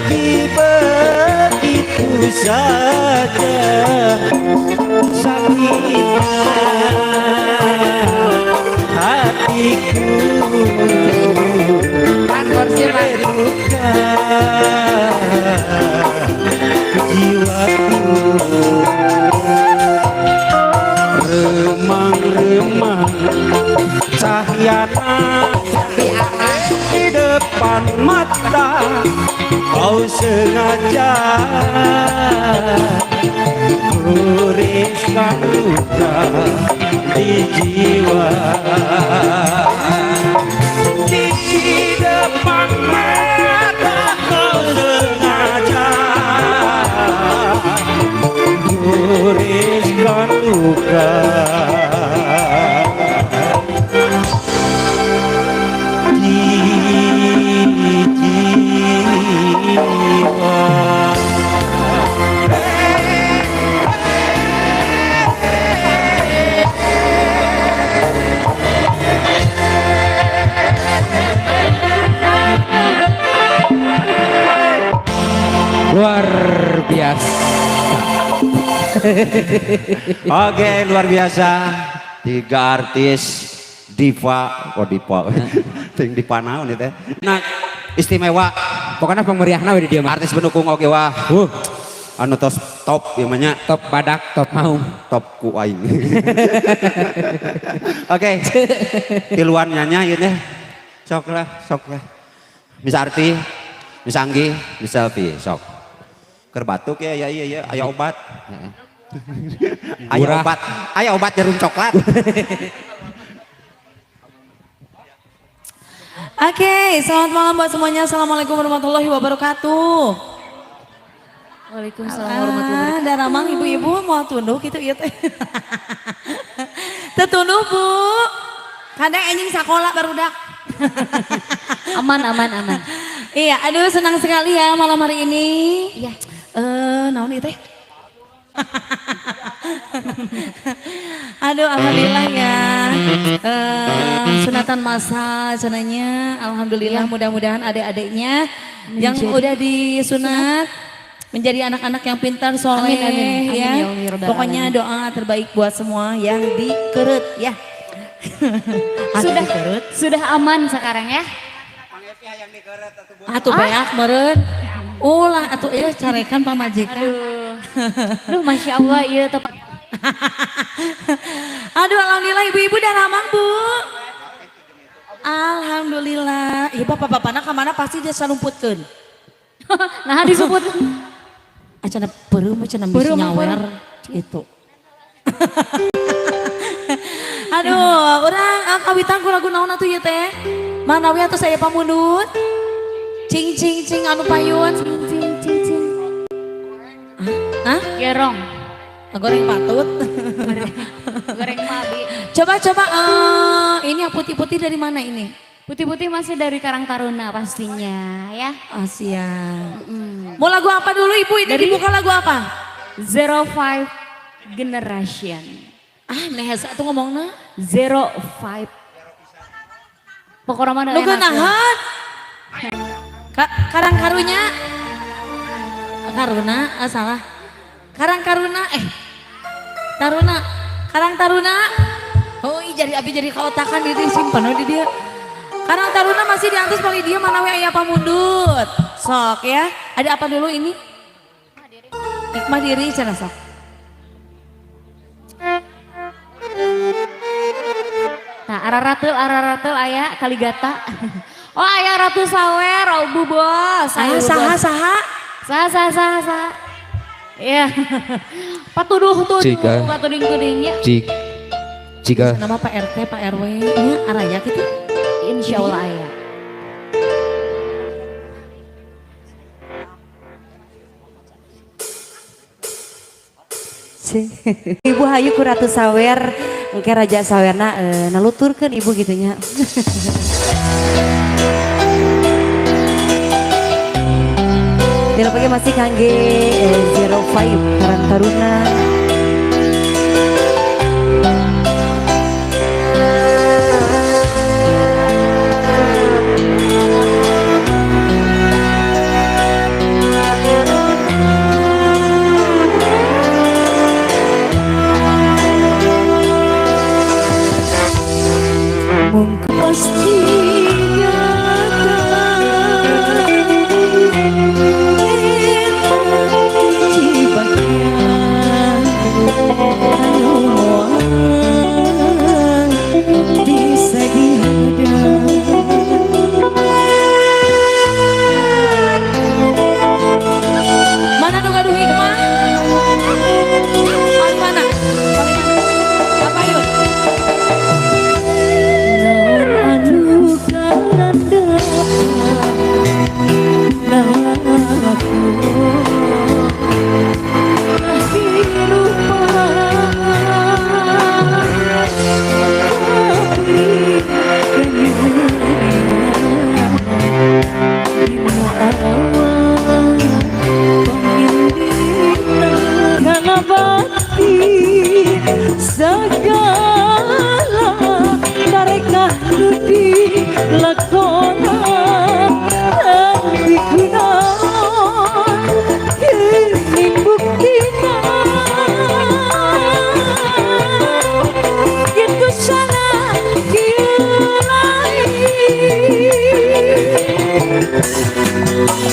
pergi begitu saja sakitnya hatiku terluka jiwaku remang-remang cahaya di depan mata kau sengaja goreskan luka di jiwa di depan mata kau sengaja goreskan luka luar biasa. Oke, luar biasa. 3 artis diva, kok diva, ting diva naon itu. Nah, istimewa. Pokoknya pemeriahna we di dia mah. Artis pendukung oke wah. Anu tos top yang namanya Top badak, top mau. top ku aing. Oke. Tiluan nyanyi ieu teh. Sok lah. Miss Arti, Miss Anggi, Miss Selfie, sok. Keur batuk ya aya obat. Aya obat jarum coklat. Oke, selamat malam buat semuanya. Assalamualaikum warahmatullahi wabarakatuh. Waalaikumsalam warahmatullahi wabarakatuh. Dan ramang ibu-ibu mau tunduk gitu ya teh. Tetunduk Bu. Kadang anjing sekolah barudak. Aman. Iya, aduh senang sekali ya malam hari ini. Iya. Naon ieu teh? Aduh alhamdulillah ya. Sunatan masal cenanya. Alhamdulillah mudah-mudahan adik-adiknya yang udah disunat menjadi anak-anak yang pintar soleh. Amin, ya. ya Allah, ya Rabbal Pokoknya alamin. doa terbaik buat semua yang dikeret ya. Sudah aman sekarang ya. Atuh beak meureun. Ulah atuh ieu carekan pamajikan. Aduh Masya Allah iya tepat. Aduh alhamdulillah ibu-ibu dan ramang Bu. Alhamdulillah. Iya bapak-bapakna kamana pasti dia salumputkeun. Nah disebut. Acana peureum cenah bisi nyawer gitu. Aduh, urang kawitan ku lagu naon atuh ieu teh? Manawi atuh saya pamundut. Cing cing cing anu payun. Cing. Hah? Gerong. Goreng patut. Goreng mabi. Coba ini yang putih-putih dari mana ini? Putih-putih masih dari Karang Taruna pastinya ya. Asia. Mau lagu apa dulu Ibu? Ini dibuka lagu apa? 05 Generation. Nehesa tuh ngomongna. 05. Pokoknya mana Lu nahan. Karang karunya. Karuna, salah. Karang Karuna, Taruna. Karang Taruna. Oh jadi abi jadi kaotakan di simpen di dia. Karang Taruna masih di atas paling dia mana we aya pamundut. Sok ya. Ada apa dulu ini? Hikmah diri cenah sok. Nah araratel aya Kaligata. Oh aya Ratu Sawer, oh Bu Bos. Saha. Iya. Patuduh Cika. patuding-tudingnya. Jika Nama Pak RT, Pak RW nya araya gitu. Insya Allah aya. Ibu Hayu ku Ratu Sawer, engke Raja Sawerna naluturkeun ibu gitunya. Tidak pakai masih kangge 05 Karang Taruna.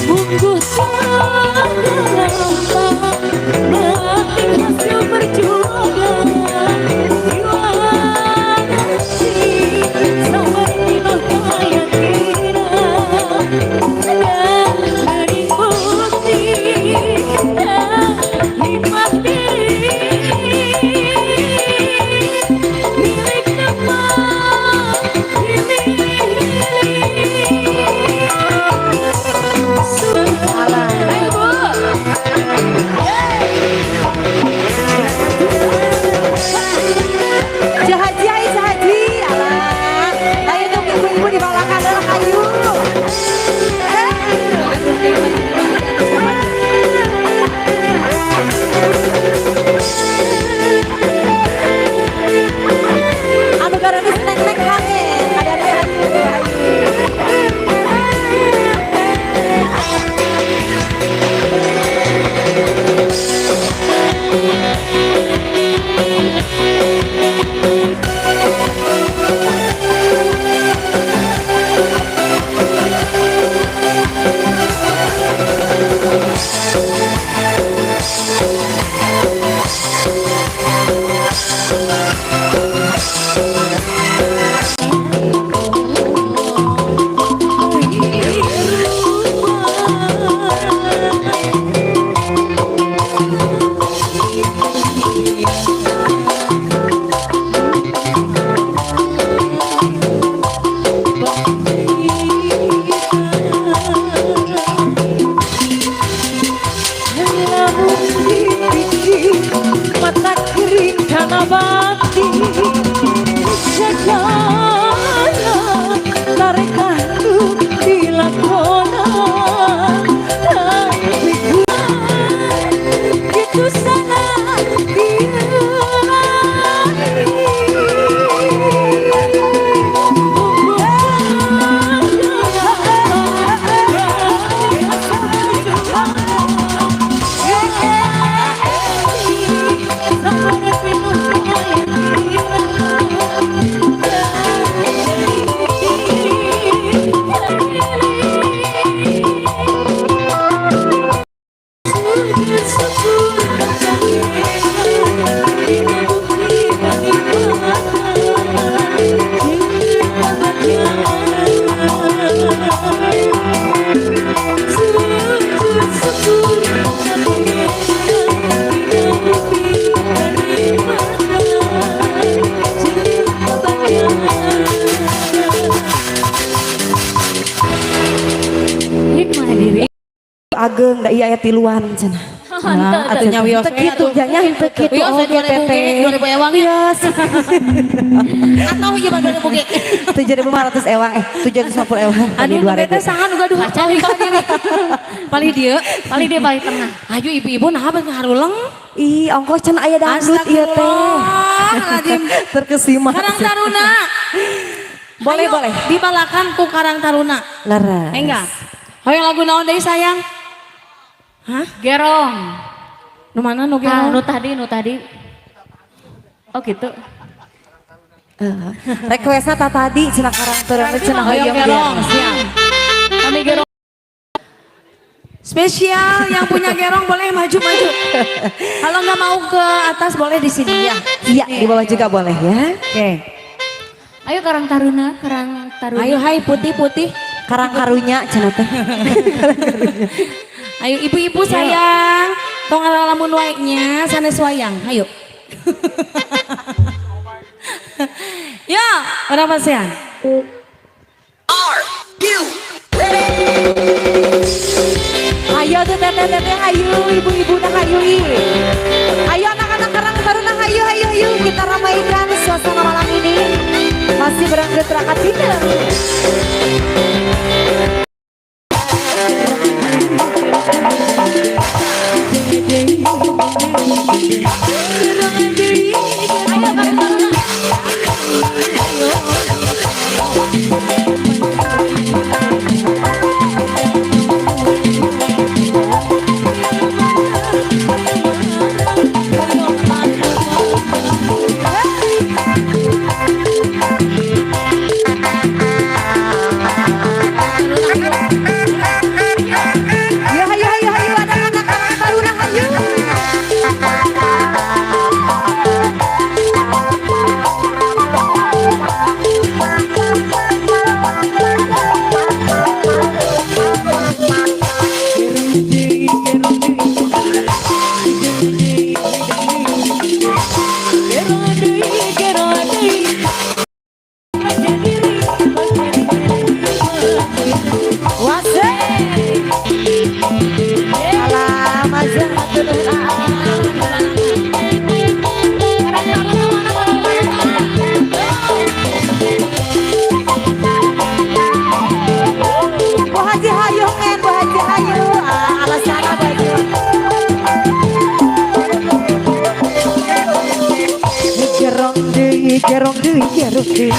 Bungkus lama memetik hasil perjuangan jiwa hati sabar di keyakinan dan beri bukti dan hikmat diri milik teman Jahaji, ayo jahaji. Alah, ayo dong ibu-ibu di balakan adalah kayu. Anu garani snack-snack hangen. Ada mata kering karena bakti sejalan tarekan di lakonan tapi itu sangat ageng da iya aya tiluan cenah. Nah, atunya wios kitu janya henteu kitu oge teteh. 2000 ewang ya. Atau ieu mah 2000 ge. 7.500 ewang 750 ewang. Aduh beta sangan uga duh cari ka diri. Paling dia paling tengah. Ayo ibu-ibu nah beus ngarulang. Ih, ongkos cenah aya dangdut ieu teh. Astagfirullahaladzim. Terkesima. Karang Taruna. Boleh, Ayo, boleh. Dibalakan ku Karang Taruna. Laras. Enggak. Hoyong lagu naon deui sayang? Hah? Gerong. Nu mana nu Ah, gerong? nu tadi. Oh gitu. Requestnya tadi cenah Karang Taruna cenah Hoyong gerong, siap. Kami gerong. Spesial yang punya gerong boleh maju-maju. Kalau nggak mau ke atas boleh di sini ya. Iya, di bawah juga boleh ya. Oke. Ayo Karang Taruna. Ayo hai putih-putih. Karang karunya cenah teh. Ayo ibu-ibu sayang. Tong lamun waeknya sanes wayang. Ayo. Ya, berapa sean? Ayo tuh teteh-teteh, ayo ibu-ibu dah ayo. Ayo anak-anak Karang Taruna, ayo kita ramaikan suasana malam ini. Masih berangkat rakat tidak. Alah, mazang Bu Haji Hayu men, Bu Haji Hayu. Alasan baju. Gerong deui, gerong deui, gerong deui.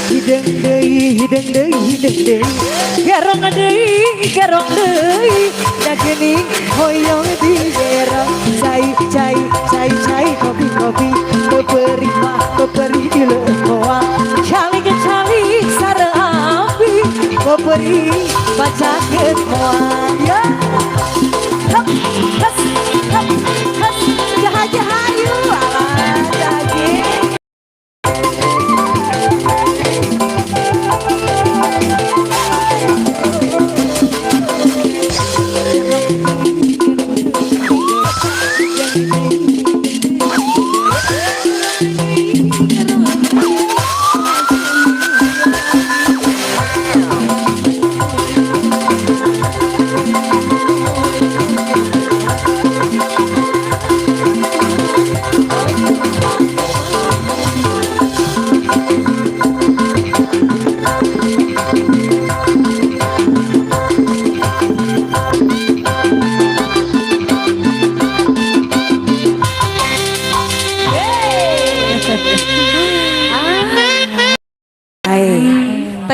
Hideng deui, hideng deui, hideng deui. Gerong deui, gerong deui. Da geuning hoyong di gerong. Cai, cai, cai, cai, kopi, kopi. Beperi mah, beperi di leukoa. Cali ke cali sareng api. Beperi baca kemoa. Ya. Hap, has, hap, has. Jahaja hayu ala daging.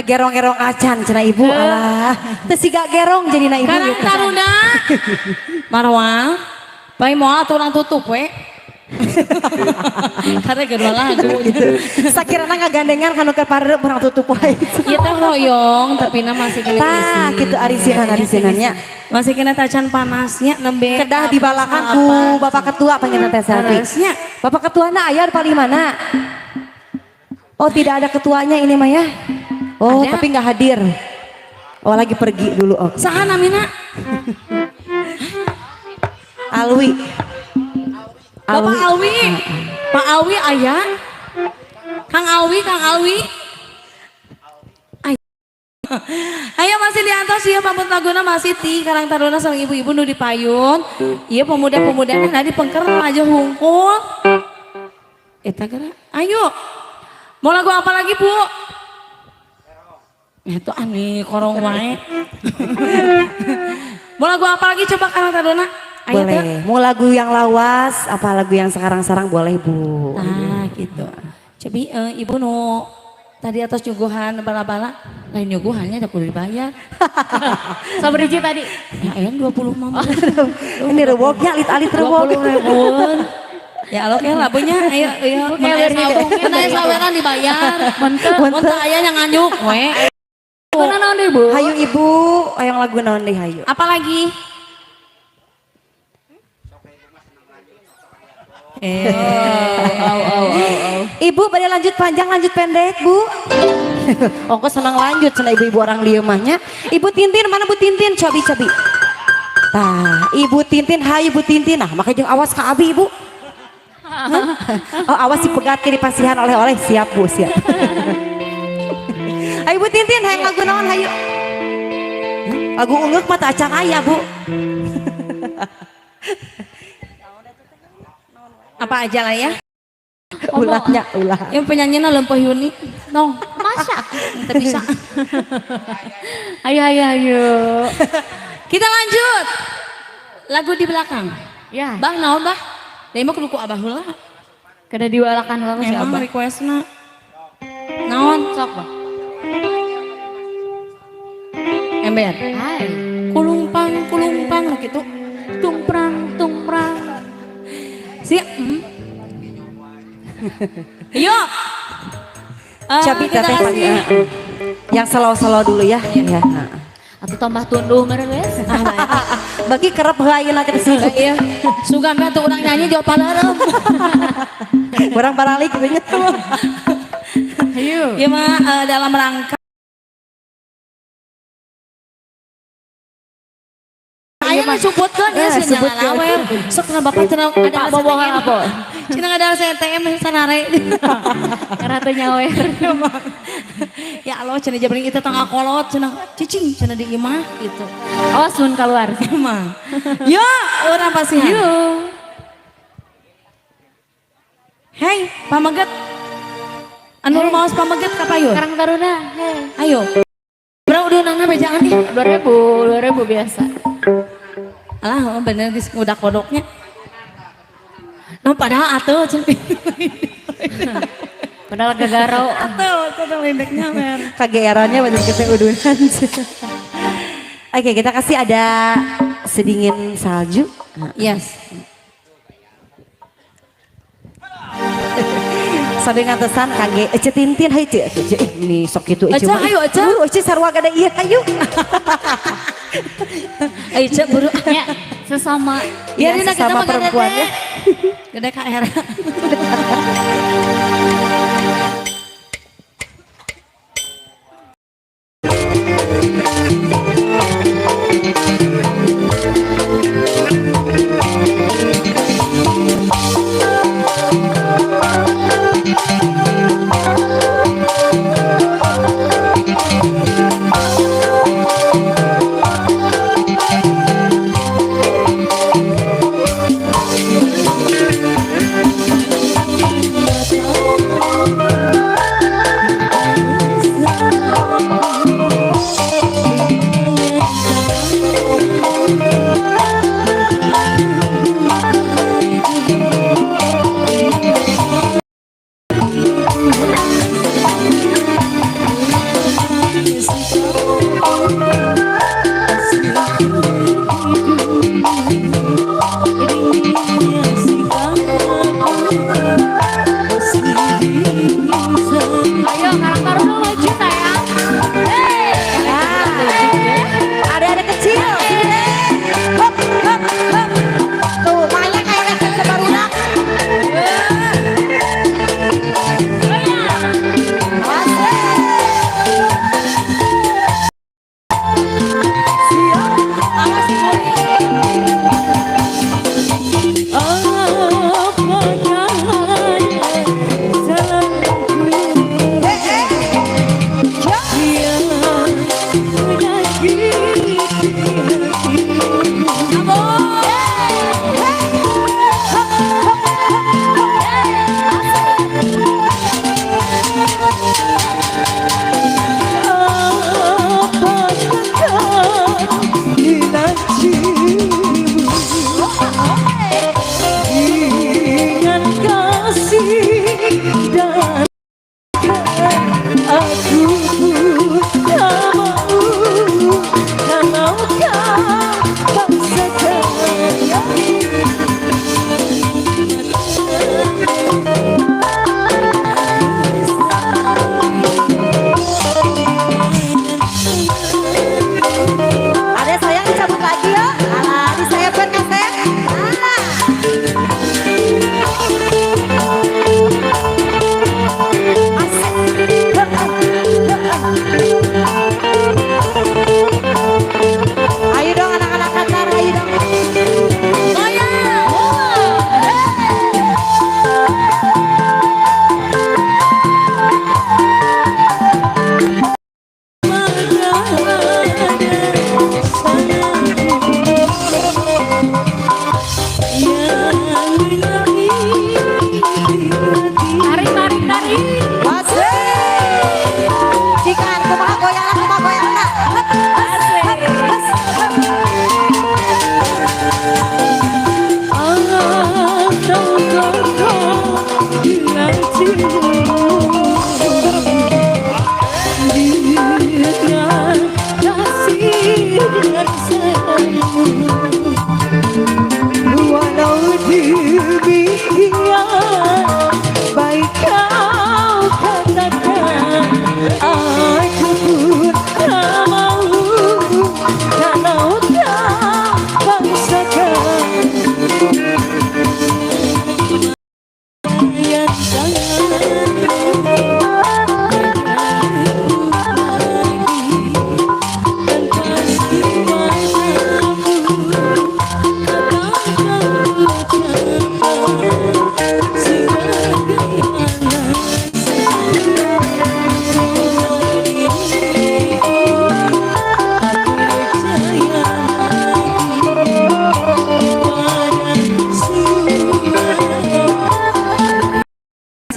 Gerong-gerong acan cenah ibu alah teu siga gerong jadi na ibu Karang taruna Marwah bae moal atuh urang tutup we karena kedua lagu gitu sakirana ngagandengan kanu keur pareup urang tutup wae ieu teh hoyong tapi na masih kena tah kitu arisinan-arisinannya masih kena tacan panasnya nembe kedah dibalakan ku bapak ketua panjenengan teh panasnya bapak ketuana aya di mana oh tidak ada ketuanya ini mah ya oh ada. Tapi nggak hadir oh lagi pergi dulu oh saha namina Alwi Bapak Alwi Pak Alwi aya Kang Alwi ayo masih diantos ya pamut laguna masih ti Karang Taruna sama ibu-ibu nu dipayun iya pemuda-pemuda kan di pengker aja hungkul eta gara ayo mau lagu apa lagi Bu itu aneh korong wae mau lagu apa lagi coba Karang Taruna ayo boleh tuh. mau lagu yang lawas apa lagu yang sekarang-sarang boleh Bu Nah gitu. Tapi ibu nu tadi atas nyuguhan bala-bala lain nyuguhannya udah kudu dibayar. Sabar hiji tadi. Ya ayam 20 mama. ini rewoknya alit-alit rewok 20.000. Ya Allah kayak labunya ayo menaya saweran dibayar. Mentah aya yang nganyuk we. Mana naon deui Bu? Hayu ibu yang lagu naon deh hayu Apalagi? Ibu pada lanjut panjang lanjut pendek Bu ongkos senang lanjut cenah ibu-ibu orang lieu mahnya Ibu Tintin mana Bu Tintin cobi tah Ibu Tintin hai Ibu Tintin nah maka jeung awas ka abi Ibu oh awas si pegat ke dipasihan oleh-oleh siap Bu siap ayo Ibu Tintin hayang lagu naon hayu lagu ungeuk mah teu acan aya Bu Apa aja lah ya? ulahnya ulah Yang penyanyinya Lempeh Yuni. Nong, Masa? kita bisa. Ayo. Kita lanjut. Lagu di belakang. Ya. Bah, naon bah? Dia mah kudu ku abah heula. Kada diwalakan heula si Emang Abah. requestna. Naon sok bah? Ember. Hai. Kulumpang gitu. Tungprang. Si. Yuk. Cabi kita teteh kasih. yang selo-selo dulu ya ya Atau tambah tunduh meureun wes. bagi kerep ayeuna teh sih Iya. Sugan mah tuh urang nyanyi jauh palareup. urang baralik gitu nya Ayo. Ieu mah dalam rangka Ayo mah. disebutkan ya sih sebutkeun. nyala awer. Sok na bapak cenah ada Pak bobohan apa? Cenah ada CTM sanare. Karena teu nyawer. Ya Allah cenah jabring kita tengah kolot cenah cicing cenah di imah gitu. Oh sun keluar. Emang. Ya, urang pasihan. Yuk. Hei, pamaget. Anu maos pamaget ka payun. Karang Taruna. Hei. Ayo. Berapa udah nana bejaan nih? 2000 biasa. Alah, bener di udah kodoknya. No padahal atuh cenah. Padahal gagaro. Atuh lindeknya mer. Kageerannya bener kita udunan. Oke, kita kasih ada sedingin salju. Yes. Sambil ngatesan kage Ece Tintin hayu Ece ini sok kitu Ece. Aca, hayu, Aca. Ece sarua gada ieu hayu. Ayo cek buru. Ya, sesama. Ya, Dina kita sesama mah gede perempuan teh. ya. Gede KR. Ayo Karang Taruna maju sayang. Ada kecil. Sini deh. Hop, hop, hop. Tuh, makanya kayak rakyat sebarudak.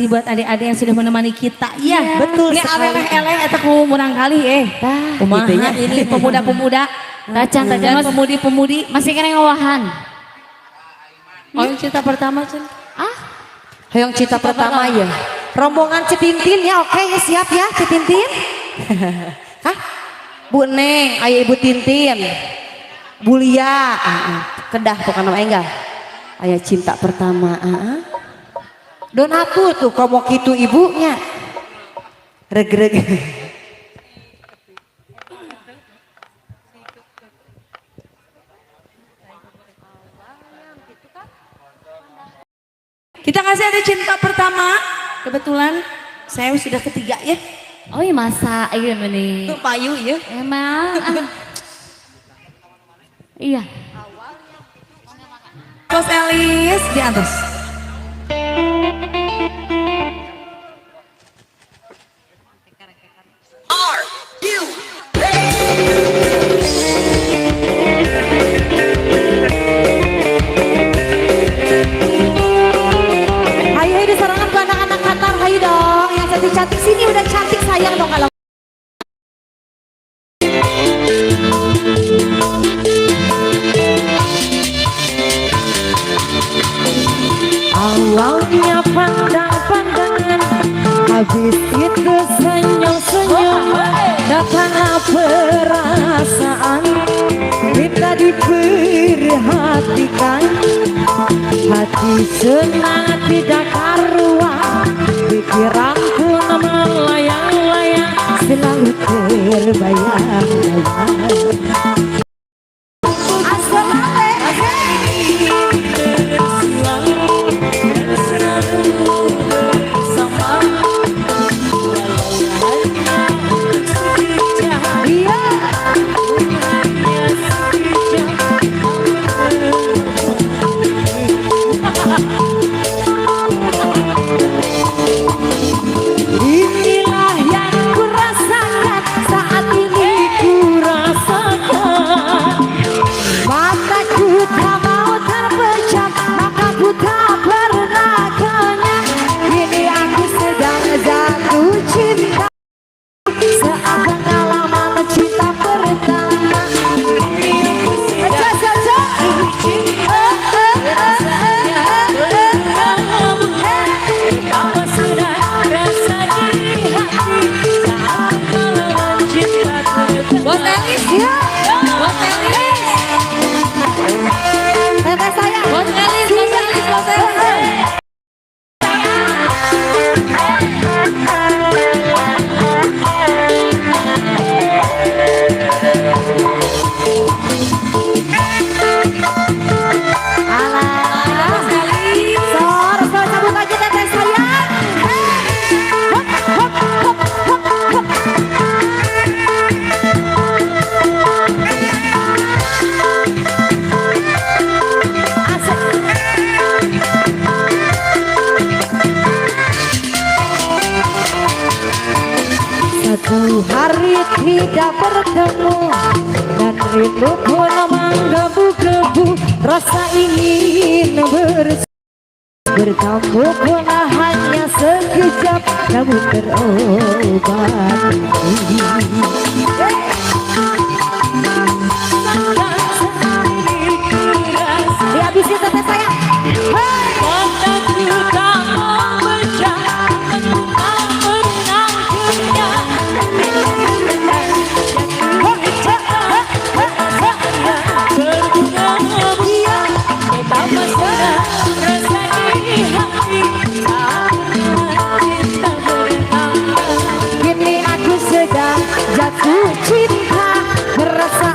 kasih buat adik-adik yang sudah menemani kita. Iya, betul Ini sekali. aleh-aleh eta ku murang kali Kumaha gitunya. ini pemuda-pemuda Tacan dan mas pemudi-pemudi. masih kena ngawahan. Oh, yang cerita pertama Cen. Yang cinta pertama ya. Rombongan Citintin ya, oke ya, siap ya Citintin. Hah? Bu Neng, ayah Ibu Tintin. Bulia, Kedah bukan nama enggak. Ayah cinta pertama. Don atuh tuh komo kitu ibunya. Reg-reg. Kita kasih ada cinta pertama. Kebetulan saya sudah ketiga ya. Oh iya masa iya nih. Itu payu ya. Emang. Iya. Bos Elis di atas. Hayu di serangan ke anak-anak Qatar, hayu dong. Yang cantik-cantik sini udah cantik sayang dong kalau. Awalnya pandang-pandangan, habis itu senyum-senyum, datanglah perasaan, kita diperhatikan, hati senang tidak karuan, pikiran pun melayang-layang, selalu terbayang-bayang. Inilah yang kurasakan saat ini kurasakan, mataku tak mau terpejam, maka ku tak pernah kenyang. Kini aku sedang jatuh cinta, seakan alamat cinta pertama. Bos Elis ya. Bos Elis. Teteh saya. Bos Elis, Bos Elis, Bos Elis. Alah, sor cabut aja teteh saya. Hop, hop, hop, hop, hop. Satu hari tidak bertemu dan rindu pun menggebu-gebu, rasa ingin bertemu pun hanya sekejap, namun terobati. Dihabisin teteh saya. Kini aku sedang jatuh cinta, merasa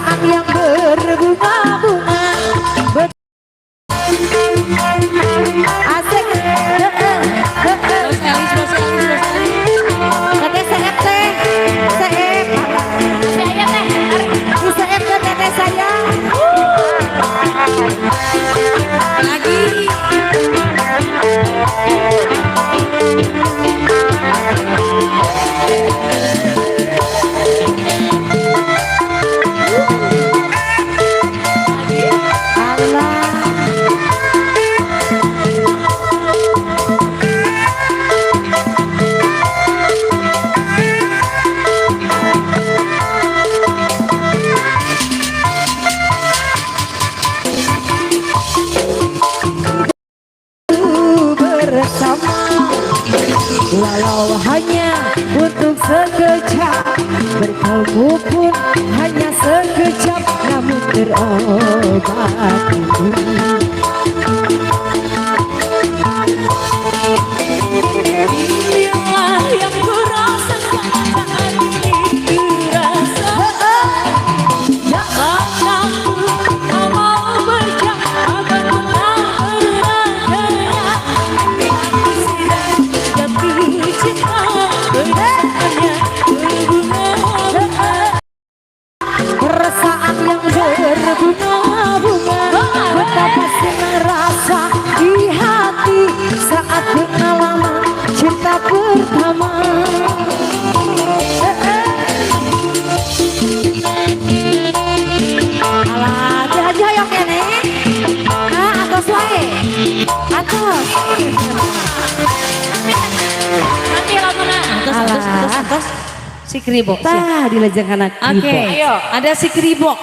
Ilmu pun hanya sekejap namun terobati. Inilah yang ku rasakan saat ini rasa. Aku tak mau berjalan berada. Jatuh cinta bersamanya berbunga-bunga. Perasaan yang berbunga-bunga, betapa senang rasa di hati saat pengalaman cinta pertama. Alah, jahat-jahat yang kene. Atos wae. Atos. Nanti lamuna. Atos. Si Kribok. Tah dilajeng anak Oke, kita. ada si Kribok.